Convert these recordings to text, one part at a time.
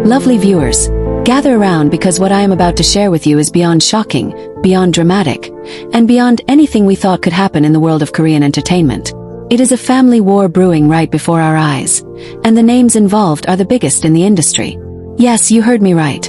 Lovely viewers, gather around because what I am about to share with you is beyond shocking, beyond dramatic, and beyond anything we thought could happen in the world of Korean entertainment. It is a family war brewing right before our eyes, and the names involved are the biggest in the industry. Yes, you heard me right.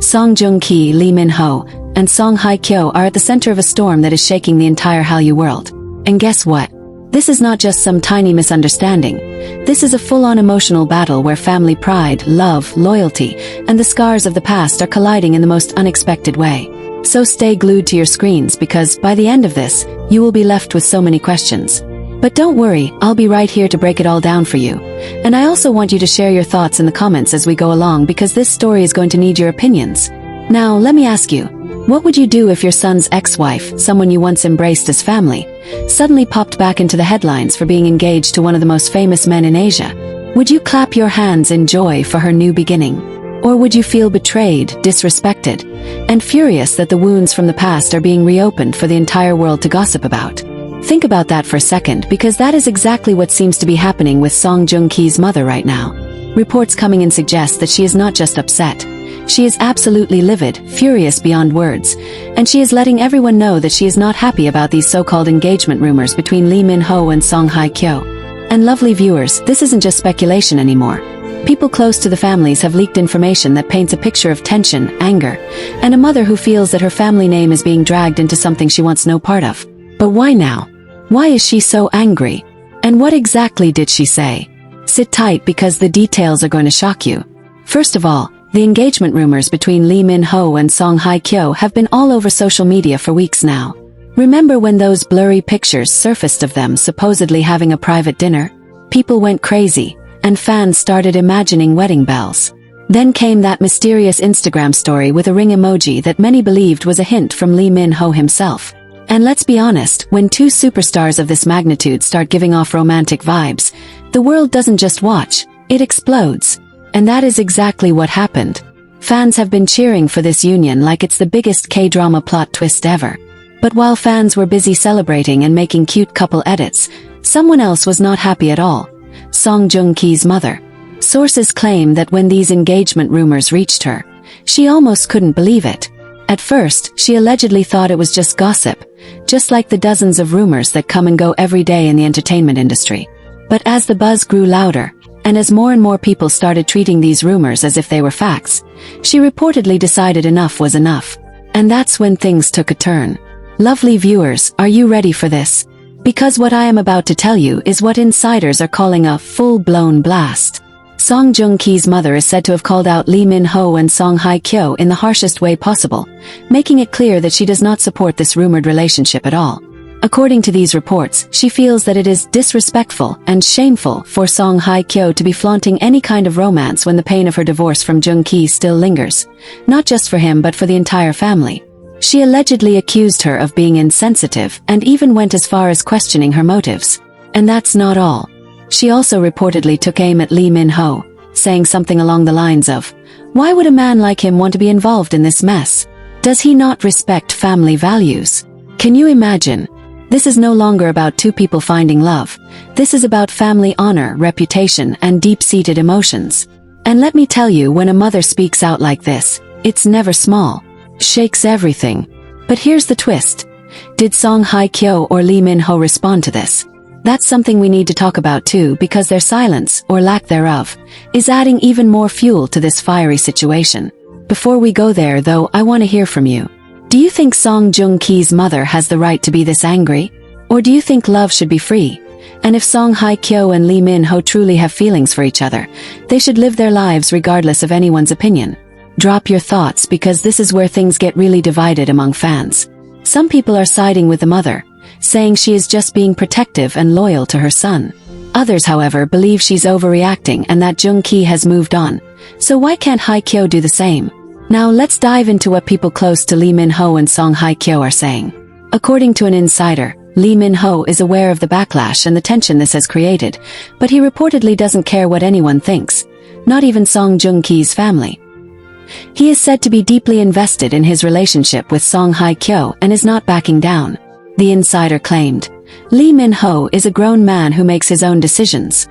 Song Joong-ki, Lee Minho, and Song hye kyo are at the center of a storm that is shaking the entire Hallyu world. And guess what? This is not just some tiny misunderstanding. This is a full-on emotional battle where family pride, love, loyalty, and the scars of the past are colliding in the most unexpected way. So stay glued to your screens because by the end of this, you will be left with so many questions. But don't worry, I'll be right here to break it all down for you. And I also want you to share your thoughts in the comments as we go along because this story is going to need your opinions. Now, let me ask you, what would you do if your son's ex-wife, someone you once embraced as family, suddenly popped back into the headlines for being engaged to one of the most famous men in Asia? Would you clap your hands in joy for her new beginning? Or would you feel betrayed, disrespected, and furious that the wounds from the past are being reopened for the entire world to gossip about? Think about that for a second because that is exactly what seems to be happening with Song Joong-ki's mother right now. Reports coming in suggest that she is not just upset. She is absolutely livid, furious beyond words, and she is letting everyone know that she is not happy about these so-called engagement rumors between Lee Minho and Song hye kyo. And lovely viewers, this isn't just speculation anymore. People close to the families have leaked information that paints a picture of tension, anger, and a mother who feels that her family name is being dragged into something she wants no part of. But why now? Why is she so angry? And what exactly did she say? Sit tight because the details are going to shock you. First of all, the engagement rumors between Lee Minho and Song hye kyo have been all over social media for weeks now. Remember when those blurry pictures surfaced of them supposedly having a private dinner? People went crazy, and fans started imagining wedding bells. Then came that mysterious Instagram story with a ring emoji that many believed was a hint from Lee Minho himself. And let's be honest, when two superstars of this magnitude start giving off romantic vibes, the world doesn't just watch, it explodes. And that is exactly what happened. Fans have been cheering for this union like it's the biggest K-drama plot twist ever. But while fans were busy celebrating and making cute couple edits, someone else was not happy at all. Song Joong-ki's mother. Sources claim that when these engagement rumors reached her, she almost couldn't believe it. At first, she allegedly thought it was just gossip, just like the dozens of rumors that come and go every day in the entertainment industry. But as the buzz grew louder, and as more and more people started treating these rumors as if they were facts, she reportedly decided enough was enough. And that's when things took a turn. Lovely viewers, are you ready for this? Because what I am about to tell you is what insiders are calling a full-blown blast. Song Joong-ki's mother is said to have called out Lee Minho and Song hye kyo in the harshest way possible, making it clear that she does not support this rumored relationship at all. According to these reports, she feels that it is disrespectful and shameful for Song hye kyo to be flaunting any kind of romance when the pain of her divorce from Joong-ki still lingers, not just for him but for the entire family. She allegedly accused her of being insensitive and even went as far as questioning her motives. And that's not all. She also reportedly took aim at Lee Minho, saying something along the lines of, "Why would a man like him want to be involved in this mess? Does he not respect family values?" Can you imagine? This is no longer about two people finding love. This is about family honor, reputation, and deep-seated emotions. And let me tell you, when a mother speaks out like this, it's never small. Shakes everything. But here's the twist. Did Song hye kyo or Lee Minho respond to this? That's something we need to talk about too because their silence, or lack thereof, is adding even more fuel to this fiery situation. Before we go there though, I want to hear from you. Do you think Song Joong-ki's mother has the right to be this angry? Or do you think love should be free? And if Song hye kyo and Lee Minho truly have feelings for each other, they should live their lives regardless of anyone's opinion. Drop your thoughts because this is where things get really divided among fans. Some people are siding with the mother, saying she is just being protective and loyal to her son. Others, however, believe she's overreacting and that Joong-ki has moved on. So why can't hye kyo do the same? Now let's dive into what people close to Lee Minho and Song hye kyo are saying. According to an insider, Lee Minho is aware of the backlash and the tension this has created, but he reportedly doesn't care what anyone thinks, not even Song Joong-ki's family. He is said to be deeply invested in his relationship with Song hye kyo and is not backing down. The insider claimed, Lee Minho is a grown man who makes his own decisions.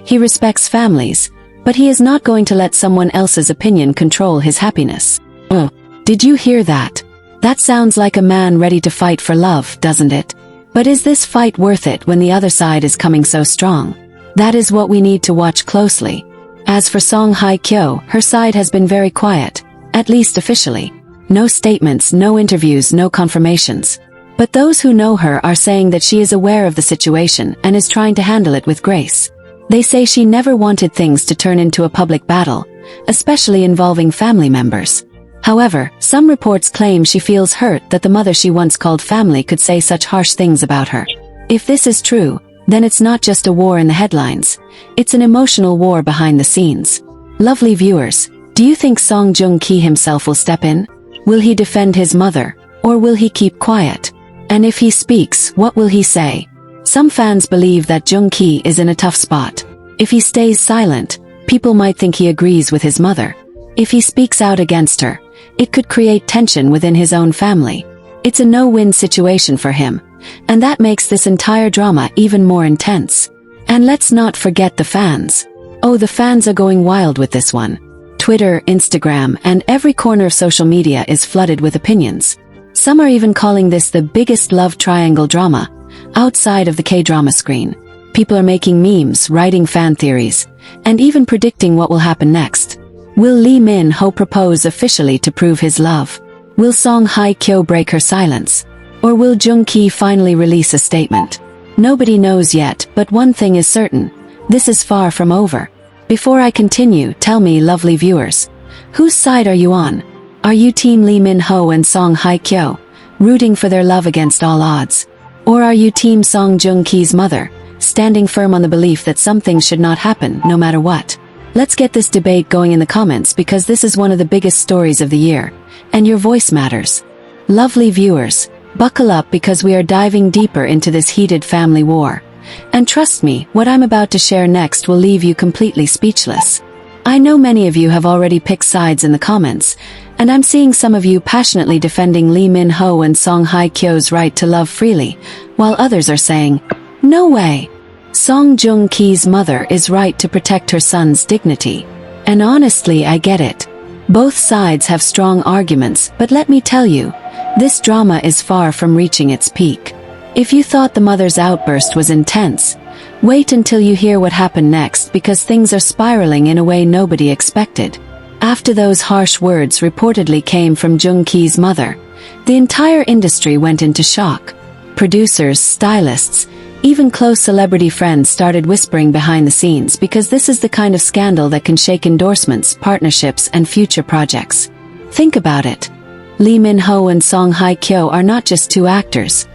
He respects families, But he is not going to let someone else's opinion control his happiness. Oh, did you hear that? That sounds like a man ready to fight for love, doesn't it? But is this fight worth it when the other side is coming so strong? That is what we need to watch closely. As for Song Hye Kyo, her side has been very quiet, at least officially. No statements, no interviews, no confirmations. But those who know her are saying that she is aware of the situation and is trying to handle it with grace. They say she never wanted things to turn into a public battle, especially involving family members. However, some reports claim she feels hurt that the mother she once called family could say such harsh things about her. If this is true, then it's not just a war in the headlines. It's an emotional war behind the scenes. Lovely viewers, do you think Song Joong-ki himself will step in? Will he defend his mother, or will he keep quiet? And if he speaks, what will he say? Some fans believe that Joong-ki is in a tough spot. If he stays silent, people might think he agrees with his mother. If he speaks out against her, it could create tension within his own family. It's a no-win situation for him, and that makes this entire drama even more intense. And let's not forget the fans. Oh, the fans are going wild with this one. Twitter, Instagram, and every corner of social media is flooded with opinions. Some are even calling this the biggest love triangle drama outside of the K-drama screen. People are making memes, writing fan theories, and even predicting what will happen next. Will Minho propose officially to prove his love? Will Song Hye Kyo break her silence? Or will Joong-ki finally release a statement? Nobody knows yet, but one thing is certain. This is far from over. Before I continue, tell me, lovely viewers, whose side are you on? Are you Team Minho and Song Hye Kyo, rooting for their love against all odds? Or are you Team Song Joong-ki's mother, standing firm on the belief that some things should not happen, no matter what? Let's get this debate going in the comments because this is one of the biggest stories of the year, and your voice matters. Lovely viewers, buckle up because we are diving deeper into this heated family war. And trust me, what I'm about to share next will leave you completely speechless. I know many of you have already picked sides in the comments, and I'm seeing some of you passionately defending Minho and Song Hye Kyo's right to love freely, while others are saying, no way. Song Joong-ki's mother is right to protect her son's dignity. And honestly, I get it. Both sides have strong arguments, but let me tell you, this drama is far from reaching its peak. If you thought the mother's outburst was intense, wait until you hear what happened next because things are spiraling in a way nobody expected. After those harsh words reportedly came from Joong-ki's mother, the entire industry went into shock. Producers, stylists, even close celebrity friends started whispering behind the scenes because this is the kind of scandal that can shake endorsements, partnerships, and future projects. Think about it. Minho and Song Hye Kyo are not just two actors.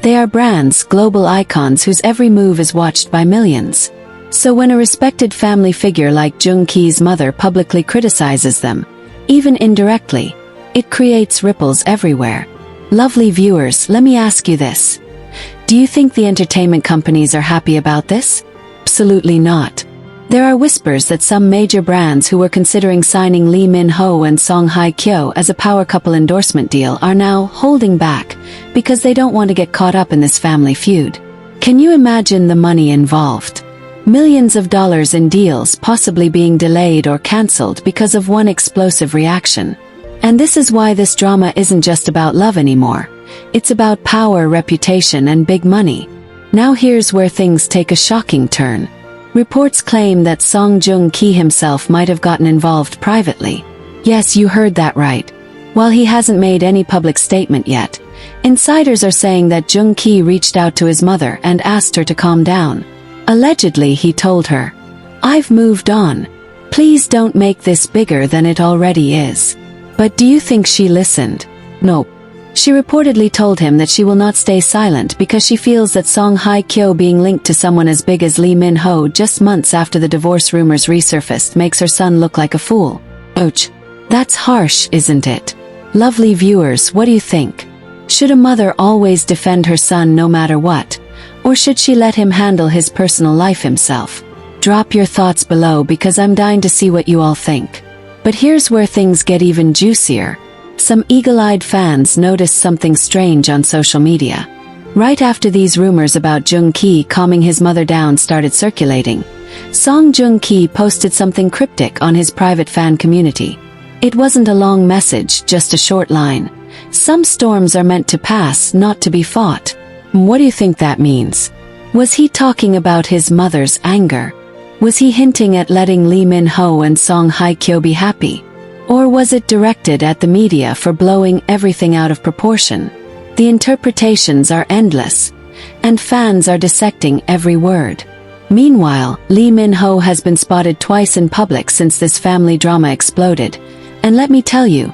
They are brands, global icons whose every move is watched by millions. So when a respected family figure like Joong-ki's mother publicly criticizes them, even indirectly, it creates ripples everywhere. Lovely viewers, let me ask you this. Do you think the entertainment companies are happy about this? Absolutely not. There are whispers that some major brands who were considering signing Minho and Song Hye Kyo as a power couple endorsement deal are now holding back because they don't want to get caught up in this family feud. Can you imagine the money involved? Millions of dollars in deals possibly being delayed or cancelled because of one explosive reaction. And this is why this drama isn't just about love anymore. It's about power, reputation, and big money. Now here's where things take a shocking turn. Reports claim that Song Joong-ki himself might have gotten involved privately. Yes, you heard that right. While he hasn't made any public statement yet, insiders are saying that Joong-ki reached out to his mother and asked her to calm down. Allegedly, he told her, "I've moved on. Please don't make this bigger than it already is." But do you think she listened? Nope. She reportedly told him that she will not stay silent because she feels that Song Hye Kyo being linked to someone as big as Minho just months after the divorce rumors resurfaced makes her son look like a fool. Ouch. That's harsh, isn't it? Lovely viewers, what do you think? Should a mother always defend her son no matter what? Or should she let him handle his personal life himself? Drop your thoughts below because I'm dying to see what you all think. But here's where things get even juicier. Some eagle-eyed fans noticed something strange on social media. Right after these rumors about Joong-ki calming his mother down started circulating, Song Joong-ki posted something cryptic on his private fan community. It wasn't a long message, just a short line. Some storms are meant to pass, not to be fought. What do you think that means? Was he talking about his mother's anger? Was he hinting at letting Lee Minho and Song hye kyo be happy? Or was it directed at the media for blowing everything out of proportion? The interpretations are endless, and fans are dissecting every word. Meanwhile, Lee Minho has been spotted twice in public since this family drama exploded, and let me tell you,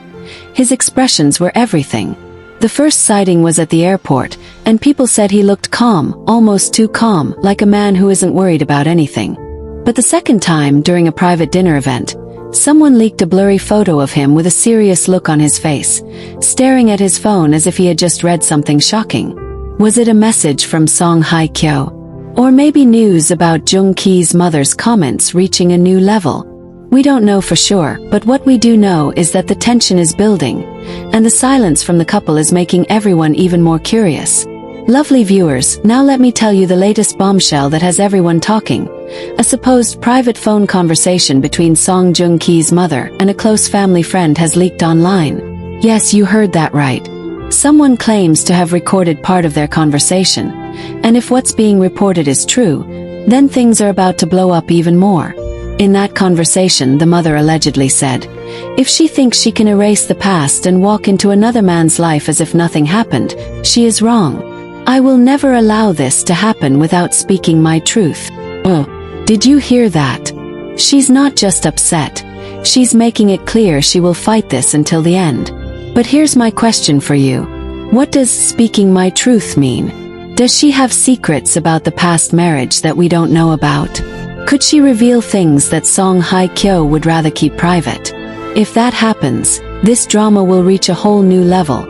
his expressions were everything. The first sighting was at the airport, and people said he looked calm, almost too calm, like a man who isn't worried about anything. But the second time, during a private dinner event, someone leaked a blurry photo of him with a serious look on his face, staring at his phone as if he had just read something shocking. Was it a message from Song hye kyo? Or maybe news about Joong-ki's mother's comments reaching a new level? We don't know for sure, but what we do know is that the tension is building, and the silence from the couple is making everyone even more curious. Lovely viewers, now let me tell you the latest bombshell that has everyone talking. A supposed private phone conversation between Song Joong-ki's mother and a close family friend has leaked online. Yes, you heard that right. Someone claims to have recorded part of their conversation, and if what's being reported is true, then things are about to blow up even more. In that conversation, the mother allegedly said, if she thinks she can erase the past and walk into another man's life as if nothing happened, she is wrong. I will never allow this to happen without speaking my truth. Oh, did you hear that? She's not just upset. She's making it clear she will fight this until the end. But here's my question for you. What does speaking my truth mean? Does she have secrets about the past marriage that we don't know about? Could she reveal things that Song hye kyo would rather keep private? If that happens, this drama will reach a whole new level,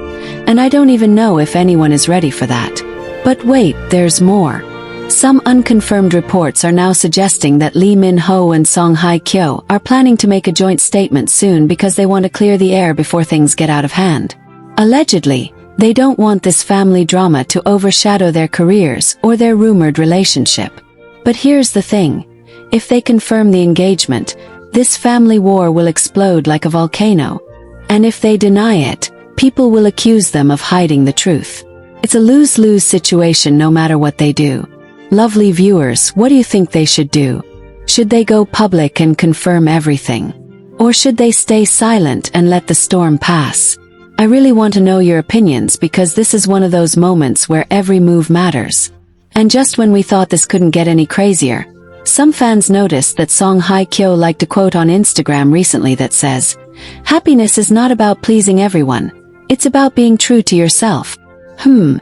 and I don't even know if anyone is ready for that. But wait, there's more. Some unconfirmed reports are now suggesting that Lee Minho and Song hye kyo are planning to make a joint statement soon because they want to clear the air before things get out of hand. Allegedly, they don't want this family drama to overshadow their careers or their rumored relationship. But here's the thing. If they confirm the engagement, this family war will explode like a volcano. And if they deny it, people will accuse them of hiding the truth. It's a lose-lose situation no matter what they do. Lovely viewers, what do you think they should do? Should they go public and confirm everything? Or should they stay silent and let the storm pass? I really want to know your opinions because this is one of those moments where every move matters. And just when we thought this couldn't get any crazier, some fans noticed that Song hye kyo liked a quote on Instagram recently that says, "Happiness is not about pleasing everyone. It's about being true to yourself."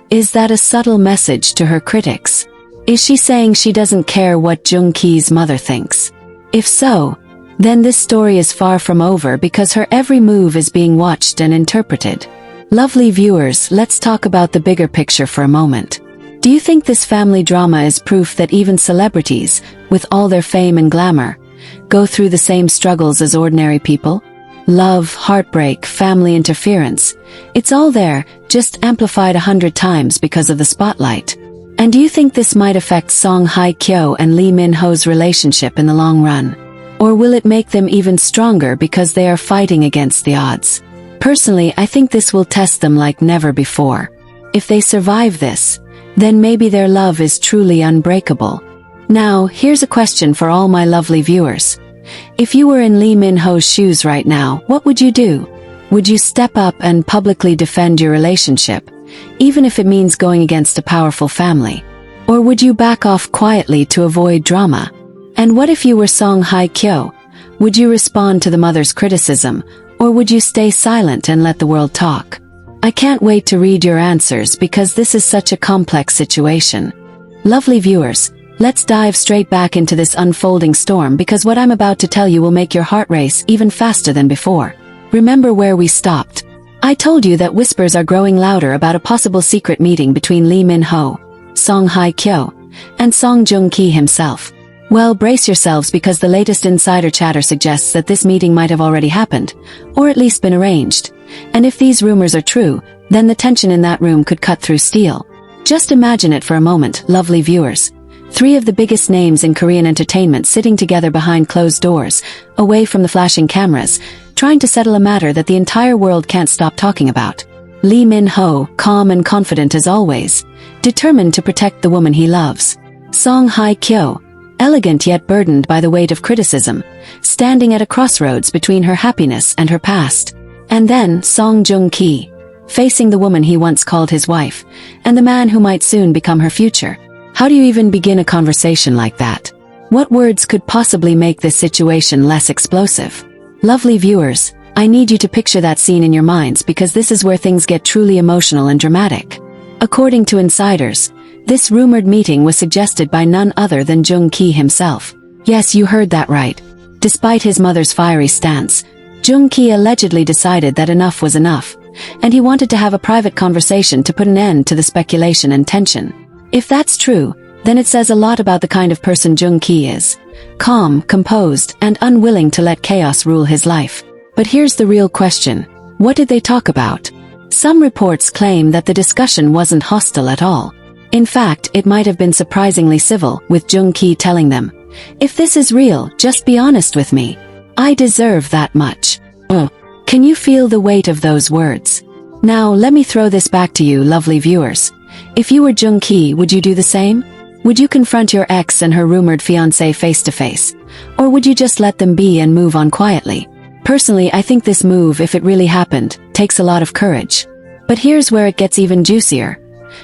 Is that a subtle message to her critics? Is she saying she doesn't care what Joong-ki's mother thinks? If so, then this story is far from over because her every move is being watched and interpreted. Lovely viewers, let's talk about the bigger picture for a moment. Do you think this family drama is proof that even celebrities, with all their fame and glamour, go through the same struggles as ordinary people? Love, heartbreak, family interference. It's all there, just amplified 100 times because of the spotlight. And do you think this might affect Song hye kyo and Lee Minho's relationship in the long run? Or will it make them even stronger because they are fighting against the odds? Personally, I think this will test them like never before. If they survive this, then maybe their love is truly unbreakable. Now, here's a question for all my lovely viewers. If you were in Lee Minho's shoes right now, what would you do? Would you step up and publicly defend your relationship, even if it means going against a powerful family? Or would you back off quietly to avoid drama? And what if you were Song hye kyo? Would you respond to the mother's criticism, or would you stay silent and let the world talk? I can't wait to read your answers because this is such a complex situation. Lovely viewers, let's dive straight back into this unfolding storm because what I'm about to tell you will make your heart race even faster than before. Remember where we stopped. I told you that whispers are growing louder about a possible secret meeting between Lee Minho, Song hye kyo, and Song Joong-ki himself. Well, brace yourselves because the latest insider chatter suggests that this meeting might have already happened, or at least been arranged. And if these rumors are true, then the tension in that room could cut through steel. Just imagine it for a moment, lovely viewers. Three of the biggest names in Korean entertainment sitting together behind closed doors, away from the flashing cameras, trying to settle a matter that the entire world can't stop talking about. Minho, calm and confident as always, determined to protect the woman he loves. Hye Kyo, elegant yet burdened by the weight of criticism, standing at a crossroads between her happiness and her past. And then Joong, facing the woman he once called his wife, and the man who might soon become her future. How do you even begin a conversation like that? What words could possibly make this situation less explosive? Lovely viewers, I need you to picture that scene in your minds because this is where things get truly emotional and dramatic. According to insiders, this rumored meeting was suggested by none other than Joong himself. Yes, you heard that right. Despite his mother's fiery stance, Joong allegedly decided that enough was enough, and he wanted to have a private conversation to put an end to the speculation and tension. If that's true, then it says a lot about the kind of person Joong is. Calm, composed, and unwilling to let chaos rule his life. But here's the real question. What did they talk about? Some reports claim that the discussion wasn't hostile at all. In fact, it might have been surprisingly civil, with Joong telling them, "If this is real, just be honest with me. I deserve that much." Can you feel the weight of those words? Now, let me throw this back to you, lovely viewers. If you were Joong would you do the same? Would you confront your ex and her rumored fiancé face to face? Or would you just let them be and move on quietly? Personally, I think this move, if it really happened, takes a lot of courage. But here's where it gets even juicier.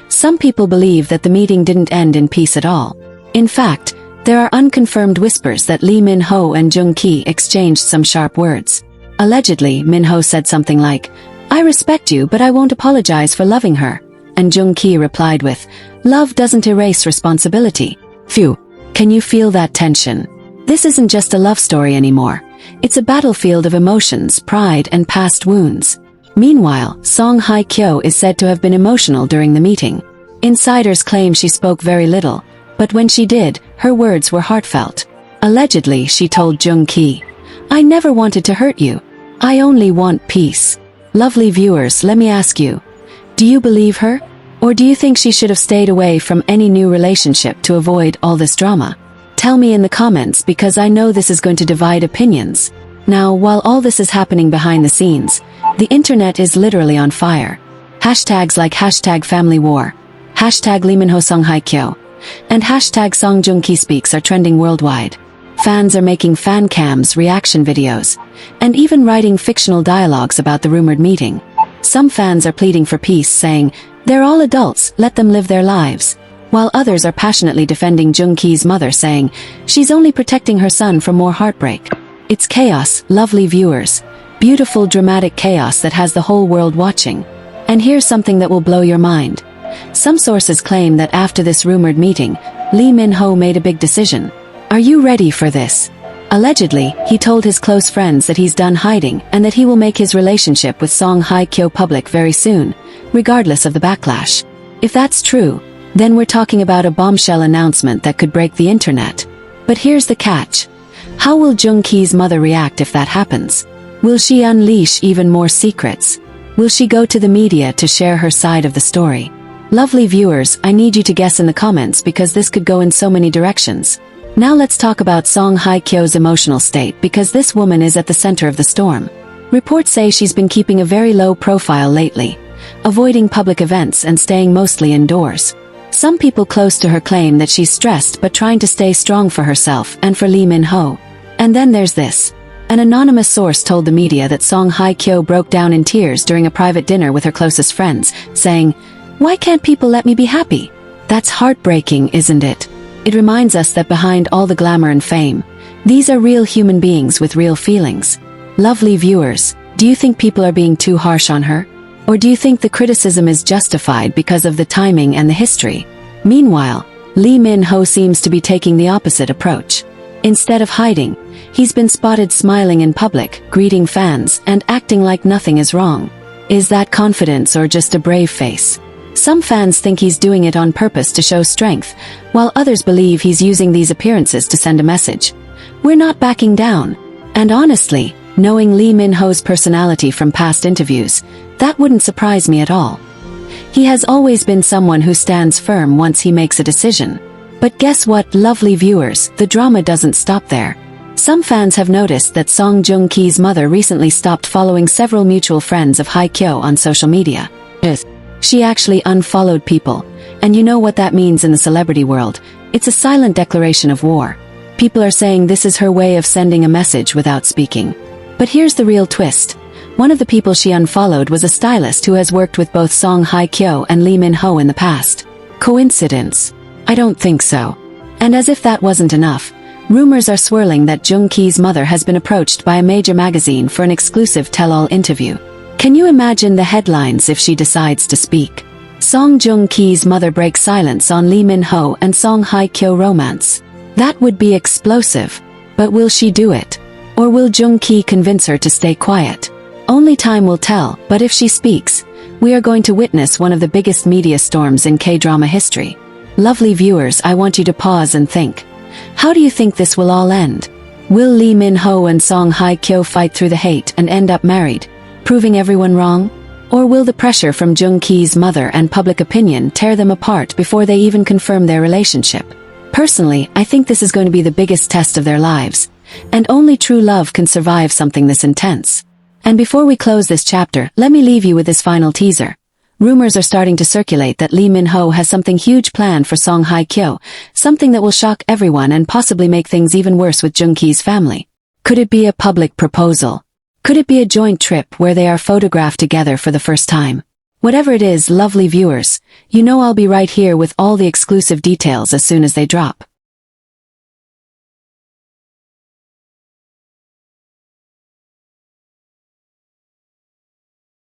Some people believe that the meeting didn't end in peace at all. In fact, there are unconfirmed whispers that Minho and Joong exchanged some sharp words. Allegedly, Minho said something like, "I respect you, but I won't apologize for loving her." And Joong replied with, "Love doesn't erase responsibility." Phew, can you feel that tension? This isn't just a love story anymore. It's a battlefield of emotions, pride, and past wounds. Meanwhile, Hye Kyo is said to have been emotional during the meeting. Insiders claim she spoke very little, but when she did, her words were heartfelt. Allegedly, she told Joong "I never wanted to hurt you. I only want peace." Lovely viewers, let me ask you, do you believe her? Or do you think she should have stayed away from any new relationship to avoid all this drama? Tell me in the comments because I know this is going to divide opinions. Now, while all this is happening behind the scenes, the internet is literally on fire. Hashtags like #FamilyWar, #Minho Hye Kyo, and #SongJoong Speaks are trending worldwide. Fans are making fan cams, reaction videos, and even writing fictional dialogues about the rumored meeting. Some fans are pleading for peace, saying, "They're all adults, let them live their lives." While others are passionately defending Joong mother, saying, "She's only protecting her son from more heartbreak." It's chaos, lovely viewers. Beautiful, dramatic chaos that has the whole world watching. And here's something that will blow your mind. Some sources claim that after this rumored meeting, Minho made a big decision. Are you ready for this? Allegedly, he told his close friends that he's done hiding and that he will make his relationship with Hye Kyo public very soon, regardless of the backlash. If that's true, then we're talking about a bombshell announcement that could break the internet. But here's the catch. How will Joong mother react if that happens? Will she unleash even more secrets? Will she go to the media to share her side of the story? Lovely viewers, I need you to guess in the comments because this could go in so many directions. Now let's talk about Hye Kyo's emotional state because this woman is at the center of the storm. Reports say she's been keeping a very low profile lately, avoiding public events and staying mostly indoors. Some people close to her claim that she's stressed but trying to stay strong for herself and for Minho. And then there's this. An anonymous source told the media that Hye Kyo broke down in tears during a private dinner with her closest friends, saying, "Why can't people let me be happy?" That's heartbreaking, isn't it? It reminds us that behind all the glamour and fame, these are real human beings with real feelings. Lovely viewers, do you think people are being too harsh on her? Or do you think the criticism is justified because of the timing and the history? Meanwhile, Minho seems to be taking the opposite approach. Instead of hiding, he's been spotted smiling in public, greeting fans, and acting like nothing is wrong. Is that confidence or just a brave face? Some fans think he's doing it on purpose to show strength, while others believe he's using these appearances to send a message. We're not backing down. And honestly, knowing Minho's personality from past interviews, that wouldn't surprise me at all. He has always been someone who stands firm once he makes a decision. But guess what, lovely viewers, the drama doesn't stop there. Some fans have noticed that Song Joong Ki's mother recently stopped following several mutual friends of Hye Kyo on social media. She actually unfollowed people, and you know what that means in the celebrity world. It's a silent declaration of war. People are saying this is her way of sending a message without speaking. But here's the real twist. One of the people she unfollowed was a stylist who has worked with both Song Hye Kyo and Minho in the past. Coincidence? I don't think so. And as if that wasn't enough, rumors are swirling that Joong Ki's mother has been approached by a major magazine for an exclusive tell-all interview. Can you imagine the headlines if she decides to speak? Song Joong Ki's mother breaks silence on Minho and Song Hye Kyo romance. That would be explosive. But will she do it? Or will Joong Ki convince her to stay quiet? Only time will tell, but if she speaks, we are going to witness one of the biggest media storms in K-drama history. Lovely viewers, I want you to pause and think. How do you think this will all end? Will Minho and Song Hye Kyo fight through the hate and end up married, proving everyone wrong? Or will the pressure from Joong Ki's mother and public opinion tear them apart before they even confirm their relationship? Personally, I think this is going to be the biggest test of their lives, and only true love can survive something this intense. And before we close this chapter, let me leave you with this final teaser. Rumors are starting to circulate that Minho has something huge planned for Song Hye Kyo, something that will shock everyone and possibly make things even worse with Joong Ki's family. Could it be a public proposal? Could it be a joint trip where they are photographed together for the first time? Whatever it is, lovely viewers, you know I'll be right here with all the exclusive details as soon as they drop.